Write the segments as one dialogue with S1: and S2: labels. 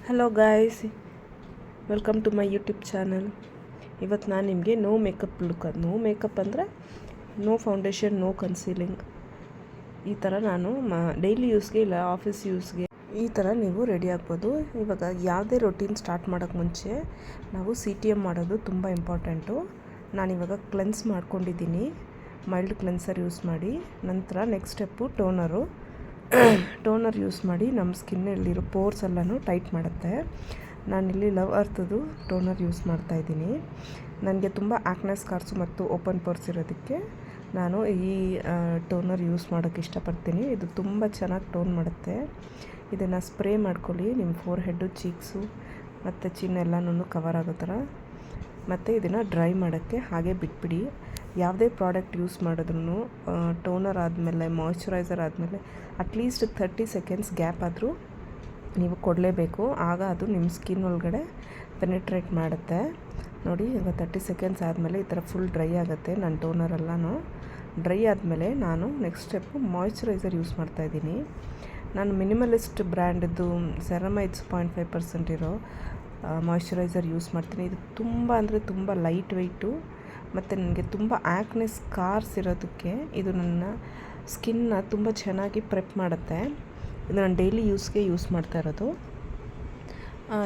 S1: Hello guys, welcome to my YouTube channel. ಇವತ್ತು ನಾನು ನಿಮಗೆ no makeup look, no makeup ಅಂದರೆ ನೋ ಫೌಂಡೇಶನ್, ನೋ ಕನ್ಸೀಲಿಂಗ್, ಈ ಥರ ನಾನು ಡೈಲಿ ಯೂಸ್ಗೆ ಇಲ್ಲ ಆಫೀಸ್ ಯೂಸ್ಗೆ ಈ ಥರ ನೀವು ರೆಡಿ ಆಗ್ಬೋದು. ಇವಾಗ ಯಾವುದೇ ರೊಟೀನ್ ಸ್ಟಾರ್ಟ್ ಮಾಡೋಕ್ಕೆ ಮುಂಚೆ ನಾವು CTM ಮಾಡೋದು ತುಂಬ ಇಂಪಾರ್ಟೆಂಟು. ನಾನಿವಾಗ ಕ್ಲೆನ್ಸ್ ಮಾಡ್ಕೊಂಡಿದ್ದೀನಿ, ಮೈಲ್ಡ್ ಕ್ಲೆನ್ಸರ್ ಯೂಸ್ ಮಾಡಿ. ನಂತರ ನೆಕ್ಸ್ಟ್ ಸ್ಟೆಪ್ಪು ಟೋನರ್ ಯೂಸ್ ಮಾಡಿ ನಮ್ಮ ಸ್ಕಿನ್ನಲ್ಲಿರೋ ಪೋರ್ಸ್ ಎಲ್ಲನೂ ಟೈಟ್ ಮಾಡುತ್ತೆ. ನಾನಿಲ್ಲಿ ಲವ್ ಅರ್ಥದ್ದು ಟೋನರ್ ಯೂಸ್ ಮಾಡ್ತಾಯಿದ್ದೀನಿ. ನನಗೆ ತುಂಬ ಆ್ಯಕ್ನೆ ಸ್ಕಾರ್ಸು ಮತ್ತು ಓಪನ್ ಪೋರ್ಸ್ ಇರೋದಕ್ಕೆ ನಾನು ಈ ಟೋನರ್ ಯೂಸ್ ಮಾಡೋಕ್ಕೆ ಇಷ್ಟಪಡ್ತೀನಿ. ಇದು ತುಂಬ ಚೆನ್ನಾಗಿ ಟೋನ್ ಮಾಡುತ್ತೆ. ಇದನ್ನು ಸ್ಪ್ರೇ ಮಾಡ್ಕೊಳ್ಳಿ ನಿಮ್ಮ ಫೋರ್ ಹೆಡ್ಡು, ಚೀಕ್ಸು ಮತ್ತು ಚಿನ್ನೆಲ್ಲನೂ ಕವರ್ ಆಗೋ ಥರ. ಮತ್ತು ಇದನ್ನು ಡ್ರೈ ಮಾಡೋಕ್ಕೆ ಹಾಗೆ ಬಿಟ್ಬಿಡಿ. ಯಾವುದೇ ಪ್ರಾಡಕ್ಟ್ ಯೂಸ್ ಮಾಡಿದ್ರೂ ಟೋನರ್ ಆದಮೇಲೆ, ಮಾಯ್ಶ್ಚರೈಸರ್ ಆದಮೇಲೆ ಅಟ್ಲೀಸ್ಟ್ 30 ಸೆಕೆಂಡ್ಸ್ ಗ್ಯಾಪ್ ಆದರೂ ನೀವು ಕೊಡಲೇಬೇಕು. ಆಗ ಅದು ನಿಮ್ಮ ಸ್ಕಿನ್ ಒಳಗಡೆ ಪೆನೆಟ್ರೇಟ್ ಮಾಡುತ್ತೆ. ನೋಡಿ, ಈಗ 30 ಸೆಕೆಂಡ್ಸ್ ಆದಮೇಲೆ ಈ ಥರ ಫುಲ್ ಡ್ರೈ ಆಗುತ್ತೆ ನನ್ನ ಟೋನರೆಲ್ಲನೂ. ಡ್ರೈ ಆದಮೇಲೆ ನಾನು ನೆಕ್ಸ್ಟ್ ಸ್ಟೆಪ್ಪು ಮಾಯ್ಶ್ಚರೈಸರ್ ಯೂಸ್ ಮಾಡ್ತಾಯಿದ್ದೀನಿ. ನಾನು ಮಿನಿಮಲಿಸ್ಟ್ ಬ್ರ್ಯಾಂಡದ್ದು ಸೆರಮೈಡ್ಸ್ 0.5% ಇರೋ ಮಾಯ್ಶ್ಚರೈಸರ್ ಯೂಸ್ ಮಾಡ್ತೀನಿ. ಇದು ತುಂಬ ಅಂದರೆ ತುಂಬ ಲೈಟ್ ವೆಯ್ಟು ಮತ್ತು ನನಗೆ ತುಂಬ ಆ್ಯಕ್ನೆ ಸ್ಕಾರ್ಸ್ ಇರೋದಕ್ಕೆ ಇದು ನನ್ನ ಸ್ಕಿನ್ನ ತುಂಬ ಚೆನ್ನಾಗಿ ಪ್ರೆಪ್ ಮಾಡುತ್ತೆ. ಇದು ನಾನು ಡೈಲಿ ಯೂಸ್ಗೆ ಯೂಸ್ ಮಾಡ್ತಾ ಇರೋದು.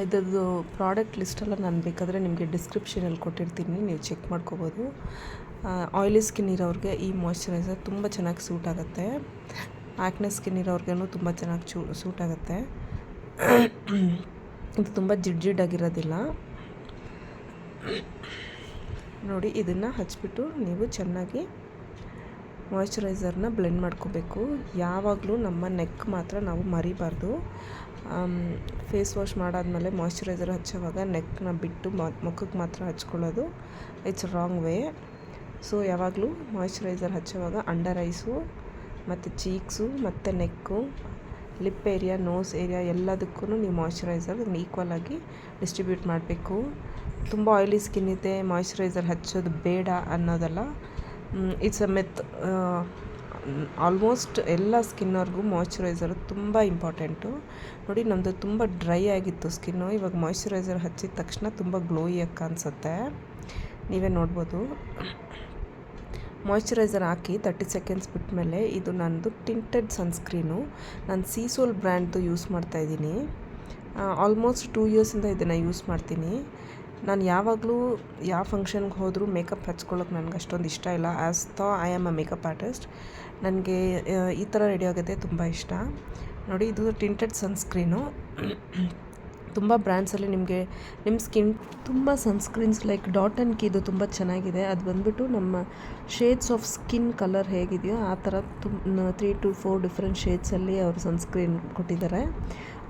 S1: ಇದರದ್ದು ಪ್ರಾಡಕ್ಟ್ ಲಿಸ್ಟೆಲ್ಲ ನಾನು ಬೇಕಾದರೆ ನಿಮಗೆ ಡಿಸ್ಕ್ರಿಪ್ಷನಲ್ಲಿ ಕೊಟ್ಟಿರ್ತೀನಿ, ನೀವು ಚೆಕ್ ಮಾಡ್ಕೋಬೋದು. ಆಯಿಲಿ ಸ್ಕಿನ್ ಇರೋರಿಗೆ ಈ ಮಾಯ್ಶ್ಚರೈಸರ್ ತುಂಬ ಚೆನ್ನಾಗಿ ಸೂಟ್ ಆಗುತ್ತೆ. ಆ್ಯಕ್ನೆ ಸ್ಕಿನ್ ಇರೋರ್ಗೂ ತುಂಬ ಚೆನ್ನಾಗಿ ಸೂಟ್ ಆಗುತ್ತೆ. ಇದು ತುಂಬ ಜಿಡ್ಜಿಡ್ಡಾಗಿರೋದಿಲ್ಲ. ನೋಡಿ, ಇದನ್ನು ಹಚ್ಬಿಟ್ಟು ನೀವು ಚೆನ್ನಾಗಿ ಮಾಯ್ಶ್ಚರೈಸರ್ನ ಬ್ಲೆಂಡ್ ಮಾಡ್ಕೋಬೇಕು. ಯಾವಾಗಲೂ ನಮ್ಮ ನೆಕ್ ಮಾತ್ರ ನಾವು ಮರಿಬಾರ್ದು. ಫೇಸ್ ವಾಶ್ ಮಾಡಾದಮೇಲೆ ಮಾಯ್ಶ್ಚರೈಸರ್ ಹಚ್ಚೋವಾಗ ನೆಕ್ನ ಬಿಟ್ಟು ಮುಖಕ್ಕೆ ಮಾತ್ರ ಹಚ್ಕೊಳ್ಳೋದು ಇಟ್ಸ್ ರಾಂಗ್ ವೇ. ಸೊ ಯಾವಾಗಲೂ ಮಾಯ್ಶ್ಚರೈಸರ್ ಹಚ್ಚೋವಾಗ ಅಂಡರ್ ಐಸು ಮತ್ತು ಚೀಕ್ಸು ಮತ್ತು ನೆಕ್ಕು, ಲಿಪ್ ಏರಿಯಾ, ನೋಸ್ ಏರಿಯಾ ಎಲ್ಲದಕ್ಕೂ ನೀವು ಮಾಯ್ಶ್ಚರೈಸರ್ ಈಕ್ವಲಾಗಿ ಡಿಸ್ಟ್ರಿಬ್ಯೂಟ್ ಮಾಡಬೇಕು. ತುಂಬ ಆಯಿಲಿ ಸ್ಕಿನ್ ಇದೆ, ಮಾಯ್ಶ್ಚರೈಸರ್ ಹಚ್ಚೋದು ಬೇಡ ಅನ್ನೋದಲ್ಲ. It's a ಮೆತ್. ಆಲ್ಮೋಸ್ಟ್ ಎಲ್ಲ ಸ್ಕಿನ್ನವ್ರಿಗೂ ಮಾಯ್ಶ್ಚರೈಸರು ತುಂಬ ಇಂಪಾರ್ಟೆಂಟು. ನೋಡಿ, ನಮ್ಮದು ತುಂಬ ಡ್ರೈ ಆಗಿತ್ತು ಸ್ಕಿನ್ನು. ಇವಾಗ ಮಾಯ್ಶ್ಚರೈಸರ್ ಹಚ್ಚಿದ ತಕ್ಷಣ ತುಂಬ ಗ್ಲೋಯಿಯಾಗಿ ಕಾಣಿಸುತ್ತೆ. ನೀವೇ ನೋಡ್ಬೋದು. ಮಾಯ್ಶ್ಚರೈಸರ್ ಹಾಕಿ 30 ಸೆಕೆಂಡ್ಸ್ ಬಿಟ್ಟಮೇಲೆ ಇದು ನನ್ನದು ಟಿಂಟೆಡ್ ಸನ್ಸ್ಕ್ರೀನು. ನಾನು ಸೀಸೋಲ್ ಬ್ರ್ಯಾಂಡ್ದು ಯೂಸ್ ಮಾಡ್ತಾಯಿದ್ದೀನಿ. ಆಲ್ಮೋಸ್ಟ್ 2 ಇಯರ್ಸಿಂದ ಇದನ್ನು ಯೂಸ್ ಮಾಡ್ತೀನಿ. ನಾನು ಯಾವಾಗಲೂ ಯಾವ ಫಂಕ್ಷನ್ಗೆ ಹೋದರೂ ಮೇಕಪ್ ಹಚ್ಕೊಳ್ಳೋಕೆ ನನಗೆ ಅಷ್ಟೊಂದು ಇಷ್ಟ ಇಲ್ಲ. I am a makeup artist. ನನಗೆ ಈ ಥರ ರೆಡಿ ಆಗೋದೇ ತುಂಬ ಇಷ್ಟ. ನೋಡಿ, ಇದು ಟಿಂಟೆಡ್ ಸನ್ಸ್ಕ್ರೀನು. ತುಂಬ ಬ್ರ್ಯಾಂಡ್ಸಲ್ಲಿ ನಿಮಗೆ ನಿಮ್ಮ ಸ್ಕಿನ್ ತುಂಬ ಸನ್ಸ್ಕ್ರೀನ್ಸ್ ಲೈಕ್ ಡಾಟ್ ಆ್ಯಂಡ್ ಕೀದು ತುಂಬ ಚೆನ್ನಾಗಿದೆ. ಅದು ಬಂದುಬಿಟ್ಟು ನಮ್ಮ ಶೇಡ್ಸ್ ಆಫ್ ಸ್ಕಿನ್ ಕಲರ್ ಹೇಗಿದೆಯೋ ಆ ಥರ 3 to 4 ಡಿಫ್ರೆಂಟ್ ಶೇಡ್ಸಲ್ಲಿ ಅವರು ಸನ್ಸ್ಕ್ರೀನ್ ಕೊಟ್ಟಿದ್ದಾರೆ.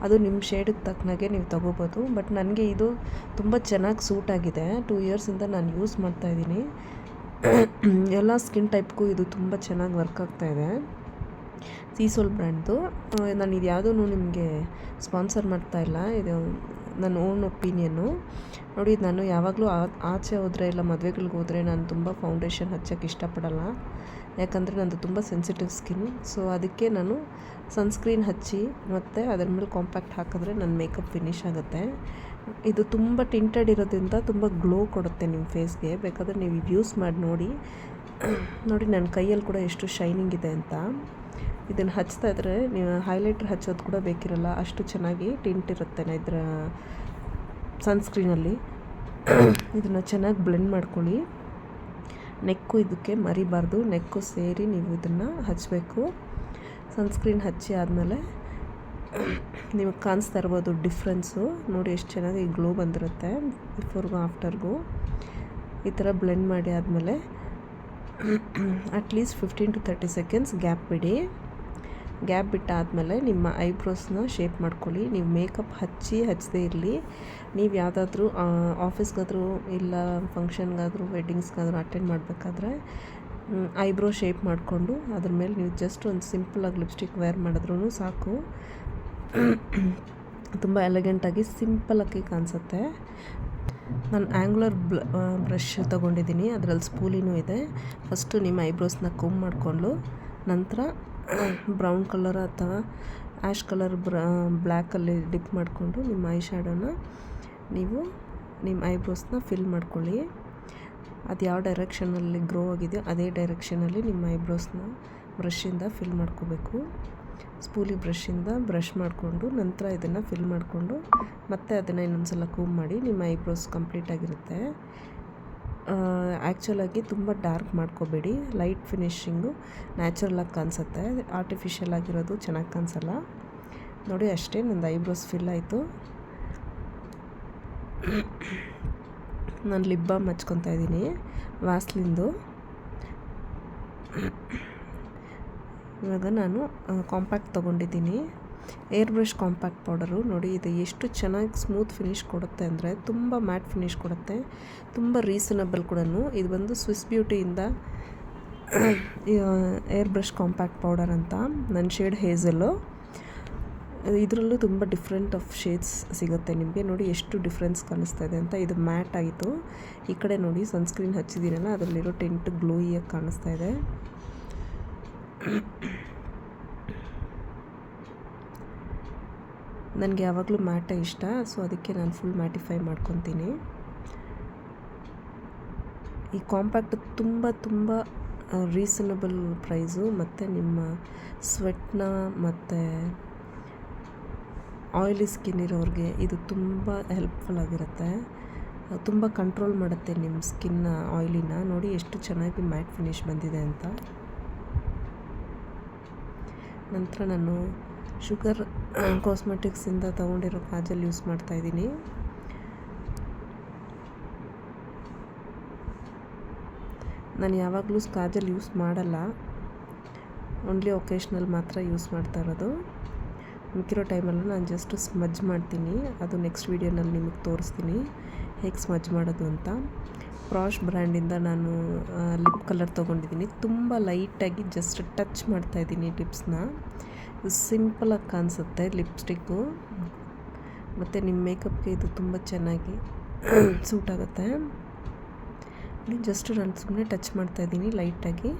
S1: ಅದು ನಿಮ್ಮ ಶೇಡಿಗೆ ತಕ್ಕನಾಗೆ ನೀವು ತೊಗೋಬೋದು. ಬಟ್ ನನಗೆ ಇದು ತುಂಬ ಚೆನ್ನಾಗಿ ಸೂಟ್ ಆಗಿದೆ. 2 ಇಯರ್ಸಿಂದ ನಾನು ಯೂಸ್ ಮಾಡ್ತಾಯಿದ್ದೀನಿ. ಎಲ್ಲ ಸ್ಕಿನ್ ಟೈಪ್ಗೂ ಇದು ತುಂಬ ಚೆನ್ನಾಗಿ ವರ್ಕ್ ಆಗ್ತಾಯಿದೆ. ಸೀಸೋಲ್ ಬ್ರ್ಯಾಂಡ್ದು. ನಾನು ಇದು ಯಾವುದೂ ನಿಮಗೆ ಸ್ಪಾನ್ಸರ್ ಮಾಡ್ತಾಯಿಲ್ಲ, ಇದು ನನ್ನ ಓನ್ ಒಪಿನಿಯನ್ನು. ನೋಡಿ, ನಾನು ಯಾವಾಗಲೂ ಆಚೆ ಹೋದರೆ ಇಲ್ಲ ಮದುವೆಗಳಿಗೆ ಹೋದರೆ ನಾನು ತುಂಬ ಫೌಂಡೇಶನ್ ಹಚ್ಚೋಕ್ಕೆ ಇಷ್ಟಪಡಲ್ಲ. ಯಾಕಂದರೆ ನಂದು ತುಂಬ ಸೆನ್ಸಿಟಿವ್ ಸ್ಕಿನ್. ಸೊ ಅದಕ್ಕೆ ನಾನು ಸನ್ಸ್ಕ್ರೀನ್ ಹಚ್ಚಿ ಮತ್ತು ಅದರ ಮೇಲೆ ಕಾಂಪ್ಯಾಕ್ಟ್ ಹಾಕಿದ್ರೆ ನನ್ನ ಮೇಕಪ್ ಫಿನಿಶ್ ಆಗುತ್ತೆ. ಇದು ತುಂಬ ಟಿಂಟೆಡ್ ಇರೋದ್ರಿಂದ ತುಂಬ ಗ್ಲೋ ಕೊಡುತ್ತೆ ನಿಮ್ಮ ಫೇಸ್ಗೆ. ಬೇಕಾದರೆ ನೀವು ಯೂಸ್ ಮಾಡಿ ನೋಡಿ. ನೋಡಿ, ನನ್ನ ಕೈಯಲ್ಲಿ ಕೂಡ ಎಷ್ಟು ಶೈನಿಂಗ್ ಇದೆ ಅಂತ. ಇದನ್ನು ಹಚ್ತಾ ಇದ್ದರೆ ನೀವು ಹೈಲೈಟ್ರ್ ಹಚ್ಚೋದು ಕೂಡ ಬೇಕಿರಲ್ಲ, ಅಷ್ಟು ಚೆನ್ನಾಗಿ ಟಿಂಟ್ ಇರುತ್ತೆ ಇದರ ಸನ್ಸ್ಕ್ರೀನಲ್ಲಿ. ಇದನ್ನು ಚೆನ್ನಾಗಿ ಬ್ಲೆಂಡ್ ಮಾಡ್ಕೊಳ್ಳಿ. ನೆಕ್ಕು ಇದಕ್ಕೆ ಮರಿಬಾರ್ದು, ನೆಕ್ಕು ಸೇರಿ ನೀವು ಇದನ್ನು ಹಚ್ಚಬೇಕು. ಸನ್ಸ್ಕ್ರೀನ್ ಹಚ್ಚಿ ಆದಮೇಲೆ ನಿಮಗೆ ಕಾಣಿಸ್ತಾ ಇರ್ಬೋದು ಡಿಫ್ರೆನ್ಸು. ನೋಡಿ, ಎಷ್ಟು ಚೆನ್ನಾಗಿ ಗ್ಲೋ ಬಂದಿರುತ್ತೆ ಬಿಫೋರ್ಗೂ ಆಫ್ಟರ್ಗೂ. ಈ ಥರ ಬ್ಲೆಂಡ್ ಮಾಡಿ ಆದಮೇಲೆ ಅಟ್ಲೀಸ್ಟ್ 15 to 30 ಸೆಕೆಂಡ್ಸ್ ಗ್ಯಾಪ್ ಬಿಡಿ. ಗ್ಯಾಪ್ ಬಿಟ್ಟಾದಮೇಲೆ ನಿಮ್ಮ ಐಬ್ರೋಸ್ನ ಶೇಪ್ ಮಾಡ್ಕೊಳ್ಳಿ. ನೀವು ಮೇಕಪ್ ಹಚ್ಚದೇ ಇರಲಿ. ನೀವು ಯಾವುದಾದ್ರೂ ಆಫೀಸ್ಗಾದರೂ ಇಲ್ಲ ಫಂಕ್ಷನ್ಗಾದರೂ ವೆಡ್ಡಿಂಗ್ಸ್ಗಾದರೂ ಅಟೆಂಡ್ ಮಾಡಬೇಕಾದ್ರೆ ಐಬ್ರೋ ಶೇಪ್ ಮಾಡಿಕೊಂಡು ಅದ್ರ ಮೇಲೆ ನೀವು ಜಸ್ಟ್ ಒಂದು ಸಿಂಪಲಾಗಿ ಲಿಪ್ಸ್ಟಿಕ್ ವೇರ್ ಮಾಡಿದ್ರೂ ಸಾಕು. ತುಂಬ ಎಲಿಗೆಂಟಾಗಿ ಸಿಂಪಲಾಗಿ ಕಾಣಿಸುತ್ತೆ. ನಾನು ಆ್ಯಂಗ್ಯುಲರ್ ಬ್ರಷ್ ತೊಗೊಂಡಿದ್ದೀನಿ, ಅದರಲ್ಲಿ ಸ್ಪೂಲಿನೂ ಇದೆ. ಫಸ್ಟು ನಿಮ್ಮ ಐಬ್ರೋಸ್ನ ಕೋಂಬ್ ಮಾಡಿಕೊಂಡು ನಂತರ ಬ್ರೌನ್ ಕಲರ್ ಅಥವಾ ಆ್ಯಶ್ ಕಲರ್ ಬ್ಲ್ಯಾಕಲ್ಲಿ ಡಿಪ್ ಮಾಡಿಕೊಂಡು ನಿಮ್ಮ ಐ ಶ್ಯಾಡೋನ ನೀವು ನಿಮ್ಮ ಐಬ್ರೋಸ್ನ ಫಿಲ್ ಮಾಡ್ಕೊಳ್ಳಿ. ಅದು ಯಾವ ಡೈರೆಕ್ಷನಲ್ಲಿ ಗ್ರೋ ಆಗಿದೆಯೋ ಅದೇ ಡೈರೆಕ್ಷನಲ್ಲಿ ನಿಮ್ಮ ಐಬ್ರೋಸ್ನ ಬ್ರಷಿಂದ ಫಿಲ್ ಮಾಡ್ಕೋಬೇಕು. ಸ್ಪೂಲಿ ಬ್ರಷಿಂದ ಬ್ರಷ್ ಮಾಡಿಕೊಂಡು ನಂತರ ಇದನ್ನು ಫಿಲ್ ಮಾಡಿಕೊಂಡು ಮತ್ತೆ ಅದನ್ನು ಇನ್ನೊಂದು ಸಲ ಕೂಮ್ ಮಾಡಿ ನಿಮ್ಮ ಐಬ್ರೋಸ್ ಕಂಪ್ಲೀಟಾಗಿರುತ್ತೆ. ಆ್ಯಕ್ಚುಲಾಗಿ ತುಂಬ ಡಾರ್ಕ್ ಮಾಡ್ಕೋಬೇಡಿ, ಲೈಟ್ ಫಿನಿಶಿಂಗು ನ್ಯಾಚುರಲಾಗಿ ಕಾಣಿಸುತ್ತೆ. ಆರ್ಟಿಫಿಷಿಯಲ್ ಆಗಿರೋದು ಚೆನ್ನಾಗಿ ಕಾಣಿಸಲ್ಲ. ನೋಡಿ ಅಷ್ಟೇ, ನಂದು ಐಬ್ರೋಸ್ ಫಿಲ್ ಆಯಿತು. ನಾನು ಲಿಪ್ ಬಾಮ್ ಹಚ್ಕೊತಾ ಇದ್ದೀನಿ ವ್ಯಾಸ್ಲಿನ್ದು. ಇವಾಗ ನಾನು ಕಾಂಪ್ಯಾಕ್ಟ್ ತೊಗೊಂಡಿದ್ದೀನಿ, ಏರ್ ಬ್ರಷ್ ಕಾಂಪ್ಯಾಕ್ಟ್ ಪೌಡರು. ನೋಡಿ ಇದು ಎಷ್ಟು ಚೆನ್ನಾಗಿ ಸ್ಮೂತ್ ಫಿನಿಶ್ ಕೊಡುತ್ತೆ ಅಂದರೆ ತುಂಬ ಮ್ಯಾಟ್ ಫಿನಿಶ್ ಕೊಡುತ್ತೆ, ತುಂಬ ರೀಸನಬಲ್ ಕೂಡ. ಇದು ಬಂದು ಸ್ವಿಸ್ ಬ್ಯೂಟಿಯಿಂದ ಏರ್ ಬ್ರಷ್ ಕಾಂಪ್ಯಾಕ್ಟ್ ಪೌಡರ್ ಅಂತ. ನನ್ನ ಶೇಡ್ ಹೇಝಲ್ಲು. ಇದರಲ್ಲೂ ತುಂಬ ಡಿಫ್ರೆಂಟ್ ಆಫ್ ಶೇಡ್ಸ್ ಸಿಗುತ್ತೆ ನಿಮಗೆ. ನೋಡಿ ಎಷ್ಟು ಡಿಫ್ರೆನ್ಸ್ ಕಾಣಿಸ್ತಾ ಇದೆ ಅಂತ. ಇದು ಮ್ಯಾಟ್ ಆಯಿತು. ಈ ಕಡೆ ನೋಡಿ ಸನ್ಸ್ಕ್ರೀನ್ ಹಚ್ಚಿದ್ದೀನಲ್ಲ, ಅದರಲ್ಲಿರೋ ಟಿಂಟ್ ಗ್ಲೋಯಿಯಾಗಿ ಕಾಣಿಸ್ತಾ ಇದೆ. ನನಗೆ ಯಾವಾಗಲೂ ಮ್ಯಾಟೇ ಇಷ್ಟ, ಸೊ ಅದಕ್ಕೆ ನಾನು ಫುಲ್ ಮ್ಯಾಟಿಫೈ ಮಾಡ್ಕೊತೀನಿ. ಈ ಕಾಂಪ್ಯಾಕ್ಟ್ ತುಂಬ ರೀಸನಬಲ್ ಪ್ರೈಸು, ಮತ್ತು ನಿಮ್ಮ ಸ್ವೆಟ್ನ ಮತ್ತು ಆಯಿಲಿ ಸ್ಕಿನ್ ಇರೋರಿಗೆ ಇದು ತುಂಬ ಹೆಲ್ಪ್ಫುಲ್ ಆಗಿರುತ್ತೆ. ತುಂಬ ಕಂಟ್ರೋಲ್ ಮಾಡುತ್ತೆ ನಿಮ್ಮ ಸ್ಕಿನ್ನ ಆಯಿಲಿನ. ನೋಡಿ ಎಷ್ಟು ಚೆನ್ನಾಗಿ ಮ್ಯಾಟ್ ಫಿನಿಶ್ ಬಂದಿದೆ ಅಂತ. ನಂತರ ನಾನು ಶುಗರ್ ಕಾಸ್ಮೆಟಿಕ್ಸಿಂದ ತೊಗೊಂಡಿರೋ ಕಾಜಲ್ ಯೂಸ್ ಮಾಡ್ತಾಯಿದ್ದೀನಿ. ನಾನು ಯಾವಾಗಲೂ ಕಾಜಲ್ ಯೂಸ್ ಮಾಡಲ್ಲ, ಓನ್ಲಿ ಒಕೇಶ್ನಲ್ ಮಾತ್ರ ಯೂಸ್ ಮಾಡ್ತಾ ಇರೋದು. ಮಿಕ್ಕಿರೋ ಟೈಮಲ್ಲೂ ನಾನು ಜಸ್ಟ್ ಸ್ಮಜ್ ಮಾಡ್ತೀನಿ. ಅದು ನೆಕ್ಸ್ಟ್ ವೀಡಿಯೋನಲ್ಲಿ ನಿಮಗೆ ತೋರಿಸ್ತೀನಿ ಹೇಗೆ ಸ್ಮಜ್ ಮಾಡೋದು ಅಂತ. ಪ್ರಾಶ್ ಬ್ರ್ಯಾಂಡಿಂದ ನಾನು ಲಿಪ್ ಕಲರ್ ತೊಗೊಂಡಿದ್ದೀನಿ. ತುಂಬ ಲೈಟಾಗಿ ಜಸ್ಟ್ ಟಚ್ ಮಾಡ್ತಾಯಿದ್ದೀನಿ ಲಿಪ್ಸ್ನ. ಸಿಂಪಲಾಗಿ ಕಾಣಿಸುತ್ತೆ ಲಿಪ್ಸ್ಟಿಕ್ಕು, ಮತ್ತು ನಿಮ್ಮ ಮೇಕಪ್ಗೆ ಇದು ತುಂಬ ಚೆನ್ನಾಗಿ ಸೂಟ್ ಆಗುತ್ತೆ. ಜಸ್ಟ್ ನಾನು ಸುಮ್ಮನೆ ಟಚ್ ಮಾಡ್ತಾಯಿದ್ದೀನಿ ಲೈಟಾಗಿ.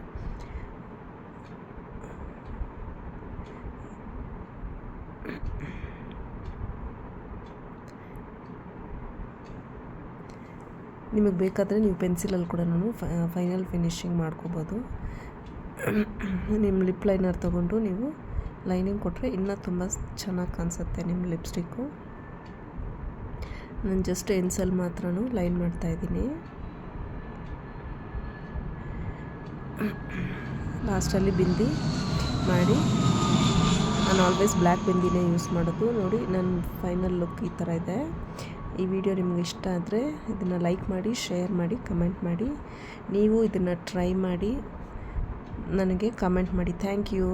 S1: ನಿಮಗೆ ಬೇಕಾದರೆ ನೀವು ಪೆನ್ಸಿಲಲ್ಲಿ ಕೂಡ ಫೈನಲ್ ಫಿನಿಶಿಂಗ್ ಮಾಡ್ಕೋಬೋದು. ನಿಮ್ಮ ಲಿಪ್ ಲೈನರ್ ತೊಗೊಂಡು ನೀವು ಲೈನಿಂಗ್ ಕೊಟ್ಟರೆ ಇನ್ನೂ ತುಂಬ ಚೆನ್ನಾಗಿ ಕಾಣಿಸುತ್ತೆ ನಿಮ್ಮ ಲಿಪ್ಸ್ಟಿಕ್ಕು. ನಾನು ಜಸ್ಟ್ ಎನ್ಸಲ್ಲಿ ಮಾತ್ರ ಲೈನ್ ಮಾಡ್ತಾಯಿದ್ದೀನಿ. ಲಾಸ್ಟಲ್ಲಿ ಬಿಂದಿ ಮಾಡಿ, ನಾನು ಆಲ್ವೇಸ್ ಬ್ಲ್ಯಾಕ್ ಬಿಂದಿನೇ ಯೂಸ್ ಮಾಡೋದು. ನೋಡಿ ನನ್ನ ಫೈನಲ್ ಲುಕ್ ಈ ಥರ ಇದೆ. ಈ ವಿಡಿಯೋ ನಿಮ್ಗೆ ಇಷ್ಟ ಆದರೆ ಇದನ್ನು ಲೈಕ್ ಮಾಡಿ, ಶೇರ್ ಮಾಡಿ, ಕಮೆಂಟ್ ಮಾಡಿ. ನೀವು ಇದನ್ನು ಟ್ರೈ ಮಾಡಿ ನನಗೆ ಕಮೆಂಟ್ ಮಾಡಿ. Thank you.